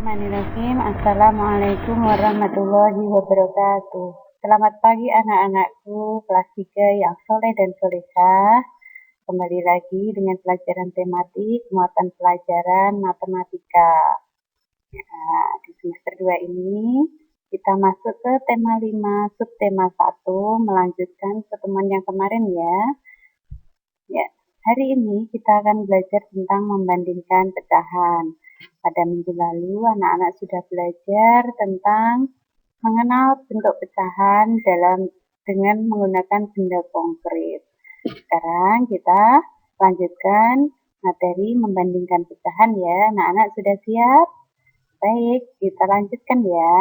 Bismillahirrahmanirrahim. Assalamualaikum warahmatullahi wabarakatuh. Selamat pagi anak-anakku kelas 3 yang soleh dan solehah. Kembali lagi dengan pelajaran tematik muatan pelajaran matematika. Nah, di semester 2 ini kita masuk ke tema 5 subtema 1, melanjutkan pertemuan yang kemarin ya. Ya, hari ini kita akan belajar tentang membandingkan pecahan. Pada minggu lalu, anak-anak sudah belajar tentang mengenal bentuk pecahan dengan menggunakan benda konkret. Sekarang kita lanjutkan materi membandingkan pecahan ya. Anak-anak sudah siap? Baik, kita lanjutkan ya.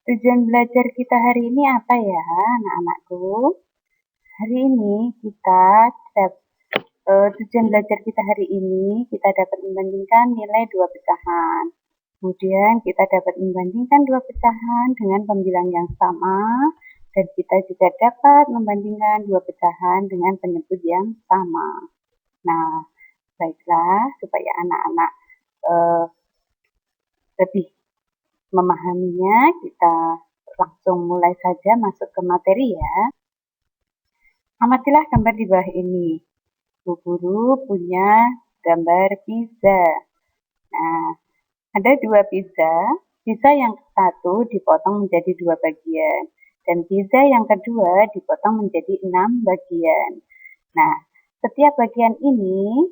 Tujuan belajar kita hari ini apa ya, anak-anakku? Hari ini tujuan belajar kita hari ini kita dapat membandingkan nilai dua pecahan. Kemudian kita dapat membandingkan dua pecahan dengan pembilang yang sama, dan kita juga dapat membandingkan dua pecahan dengan penyebut yang sama. Nah, baiklah, supaya anak-anak lebih memahaminya, kita langsung mulai saja masuk ke materi ya. Amatilah gambar di bawah ini. Bu Guru punya gambar pizza. Nah, ada dua pizza. Pizza yang satu dipotong menjadi dua bagian. Dan pizza yang kedua dipotong menjadi 6 bagian. Nah, setiap bagian ini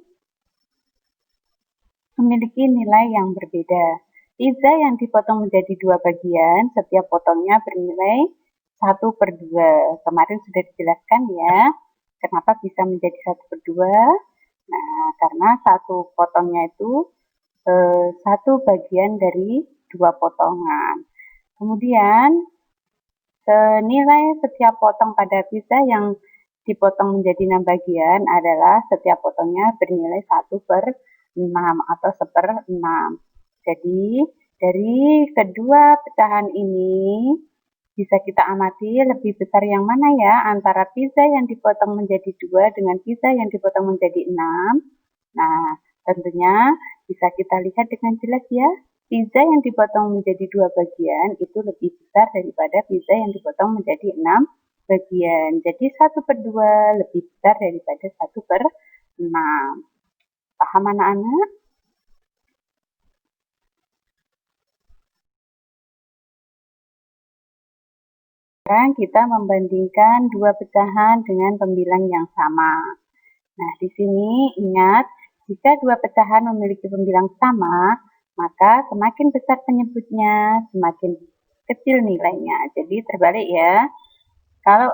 memiliki nilai yang berbeda. Pizza yang dipotong menjadi dua bagian, setiap potongnya bernilai 1/2. Kemarin sudah dijelaskan ya, kenapa bisa menjadi 1/2. Nah, karena satu potongnya itu satu bagian dari dua potongan. Kemudian, nilai setiap potong pada pizza yang dipotong menjadi 6 bagian adalah setiap potongnya bernilai 1/6 atau 1/6. Jadi, dari kedua pecahan ini, bisa kita amati lebih besar yang mana ya, antara pizza yang dipotong menjadi 2 dengan pizza yang dipotong menjadi 6. Nah, tentunya bisa kita lihat dengan jelas ya, pizza yang dipotong menjadi 2 bagian itu lebih besar daripada pizza yang dipotong menjadi 6 bagian. Jadi 1/2 lebih besar daripada 1/6. Paham anak-anak? Sekarang kita membandingkan dua pecahan dengan pembilang yang sama. Nah, di sini ingat, jika dua pecahan memiliki pembilang sama, maka semakin besar penyebutnya, semakin kecil nilainya. Jadi terbalik ya. Kalau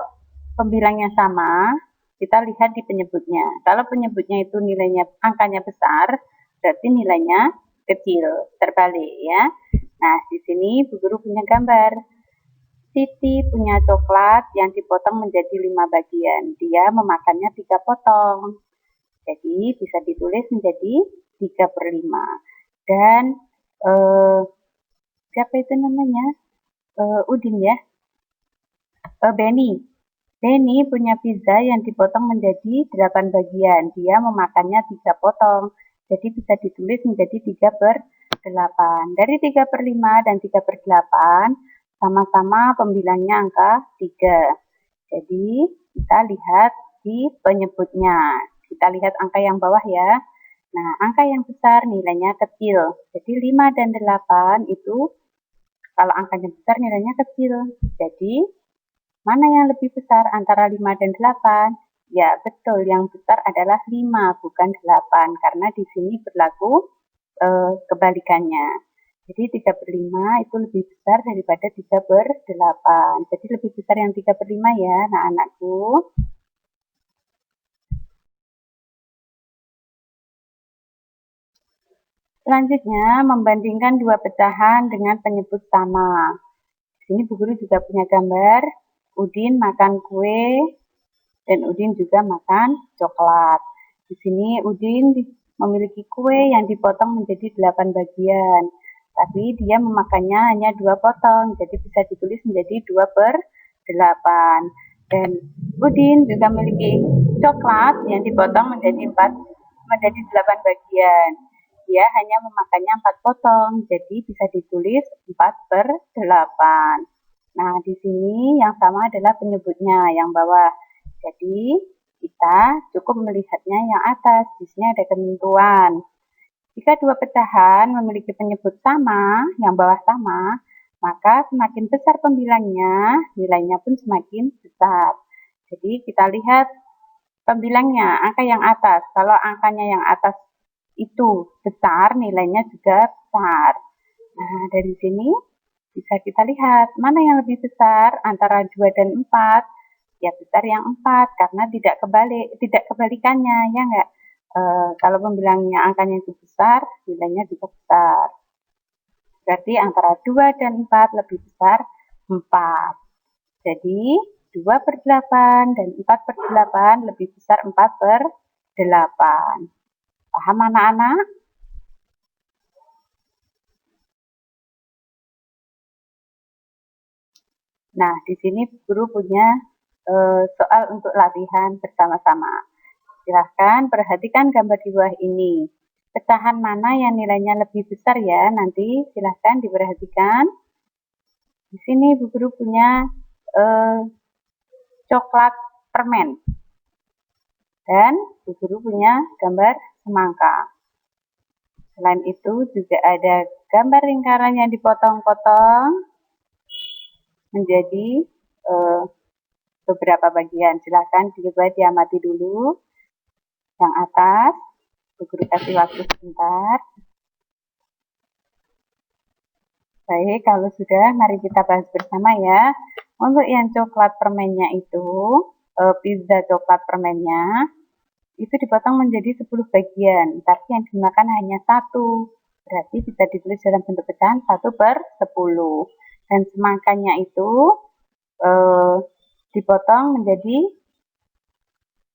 pembilangnya sama, kita lihat di penyebutnya. Kalau penyebutnya itu nilainya, angkanya besar, berarti nilainya kecil. Terbalik ya. Nah, di sini Bu Guru punya gambar. Siti punya coklat yang dipotong menjadi 5 bagian. Dia memakannya 3 potong. Jadi bisa ditulis menjadi 3/5. Dan siapa itu namanya? Udin ya? Benny. Benny punya pizza yang dipotong menjadi 8 bagian. Dia memakannya 3 potong. Jadi bisa ditulis menjadi 3/8. Dari 3/5 dan 3/8 sama-sama pembilangnya angka 3. Jadi, kita lihat di penyebutnya. Kita lihat angka yang bawah ya. Nah, angka yang besar nilainya kecil. Jadi, 5 dan 8 itu, kalau angkanya besar nilainya kecil. Jadi, mana yang lebih besar antara 5 dan 8? Ya, betul. Yang besar adalah 5, bukan 8. Karena di sini berlaku kebalikannya. Jadi 3/5 itu lebih besar daripada 3/8. Jadi lebih besar yang 3/5 ya, anak-anakku. Selanjutnya, membandingkan dua pecahan dengan penyebut sama. Di sini Bu Guru juga punya gambar. Udin makan kue dan Udin juga makan coklat. Di sini Udin memiliki kue yang dipotong menjadi 8 bagian. Tapi dia memakannya hanya 2 potong, jadi bisa ditulis menjadi 2/8. Dan Udin juga memiliki coklat yang dipotong menjadi 8 bagian. Dia hanya memakannya 4 potong, jadi bisa ditulis 4 per 8. Nah, di sini yang sama adalah penyebutnya yang bawah. Jadi, kita cukup melihatnya yang atas. Di sini ada ketentuan. Jika dua pecahan memiliki penyebut sama, yang bawah sama, maka semakin besar pembilangnya, nilainya pun semakin besar. Jadi kita lihat pembilangnya, angka yang atas. Kalau angkanya yang atas itu besar, nilainya juga besar. Nah, dari sini bisa kita lihat mana yang lebih besar antara 2 dan 4. Ya besar yang 4 karena tidak kebalikannya, ya enggak? Kalau pembilangnya angkanya itu besar, nilainya juga besar. Berarti antara 2 dan 4 lebih besar 4. Jadi 2 per 8 dan 4 per 8 lebih besar 4 per 8. Paham anak-anak? Nah, di sini guru punya soal untuk latihan bersama-sama. Silahkan perhatikan gambar di bawah ini. Pecahan mana yang nilainya lebih besar ya? Nanti silahkan diperhatikan. Di sini Bu Guru punya coklat permen. Dan Bu Guru punya gambar semangka. Selain itu juga ada gambar lingkaran yang dipotong-potong menjadi beberapa bagian. Silahkan coba diamati dulu. Yang atas, Bu Guru kasih waktu sebentar. Baik, kalau sudah, mari kita bahas bersama ya. Untuk yang coklat permennya itu, pizza coklat permennya, itu dipotong menjadi 10 bagian, tapi yang dimakan hanya 1. Berarti bisa ditulis dalam bentuk pecahan 1 per 10. Dan semangkanya itu dipotong menjadi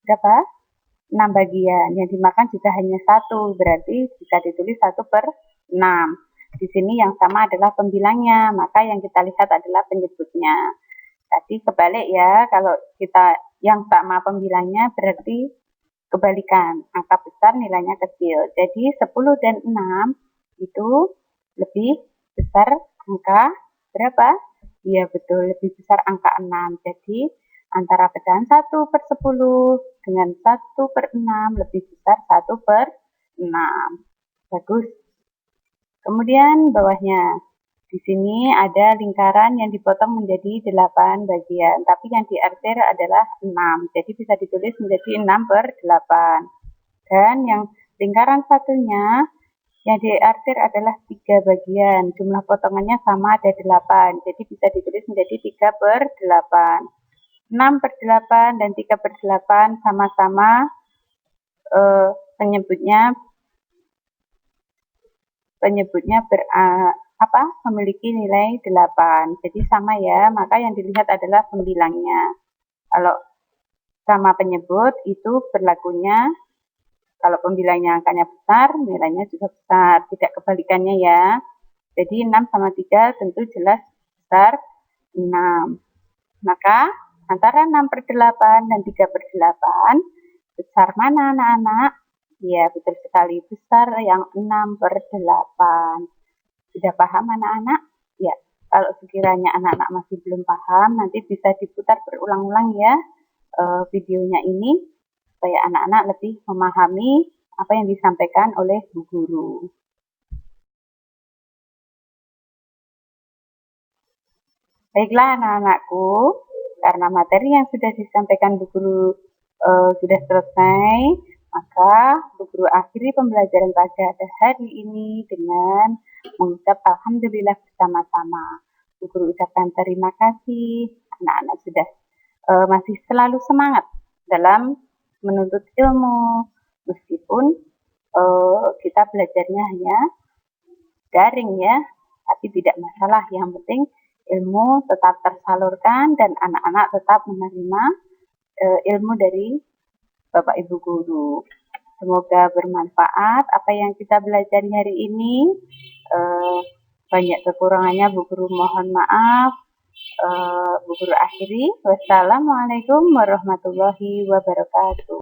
berapa? 6 bagian. Yang dimakan juga hanya 1, berarti bisa ditulis 1 per 6. Di sini yang sama adalah pembilangnya, maka yang kita lihat adalah penyebutnya. Tadi kebalik ya, kalau kita yang sama pembilangnya berarti kebalikan, angka besar nilainya kecil. Jadi 10 dan 6 itu lebih besar angka berapa? Iya betul, lebih besar angka 6. Jadi antara pecahan 1 per 10 dengan 1 per 6 lebih besar 1 per 6. Bagus. Kemudian bawahnya, di sini ada lingkaran yang dipotong menjadi 8 bagian, tapi yang diarsir adalah 6. Jadi bisa ditulis menjadi 6 per 8. Dan yang lingkaran satunya yang diarsir adalah 3 bagian. Jumlah potongannya sama ada 8. Jadi bisa ditulis menjadi 3 per 8. 6 per 8 dan 3 per 8 sama-sama penyebutnya memiliki nilai 8. Jadi sama ya, maka yang dilihat adalah pembilangnya. Kalau sama penyebut itu berlakunya kalau pembilangnya angkanya besar, nilainya juga besar. Tidak kebalikannya ya. Jadi 6 sama 3 tentu jelas besar 6. Maka antara 6 per 8 dan 3 per 8, besar mana anak-anak? Ya, betul sekali. Besar yang 6 per 8. Sudah paham anak-anak? Ya, kalau sekiranya anak-anak masih belum paham, nanti bisa diputar berulang-ulang ya videonya ini, supaya anak-anak lebih memahami apa yang disampaikan oleh Bu Guru. Baiklah anak-anakku, karena materi yang sudah disampaikan Bu Guru sudah selesai, maka Bu Guru akhiri pembelajaran pada hari ini dengan mengucap Alhamdulillah bersama-sama. Bu Guru ucapkan terima kasih, anak-anak sudah masih selalu semangat dalam menuntut ilmu, meskipun kita belajarnya hanya daring ya, tapi tidak masalah, yang penting ilmu tetap tersalurkan dan anak-anak tetap menerima ilmu dari Bapak Ibu Guru. Semoga bermanfaat apa yang kita belajar hari ini. Banyak kekurangannya Bu Guru mohon maaf. Bu Guru akhiri. Wassalamualaikum warahmatullahi wabarakatuh.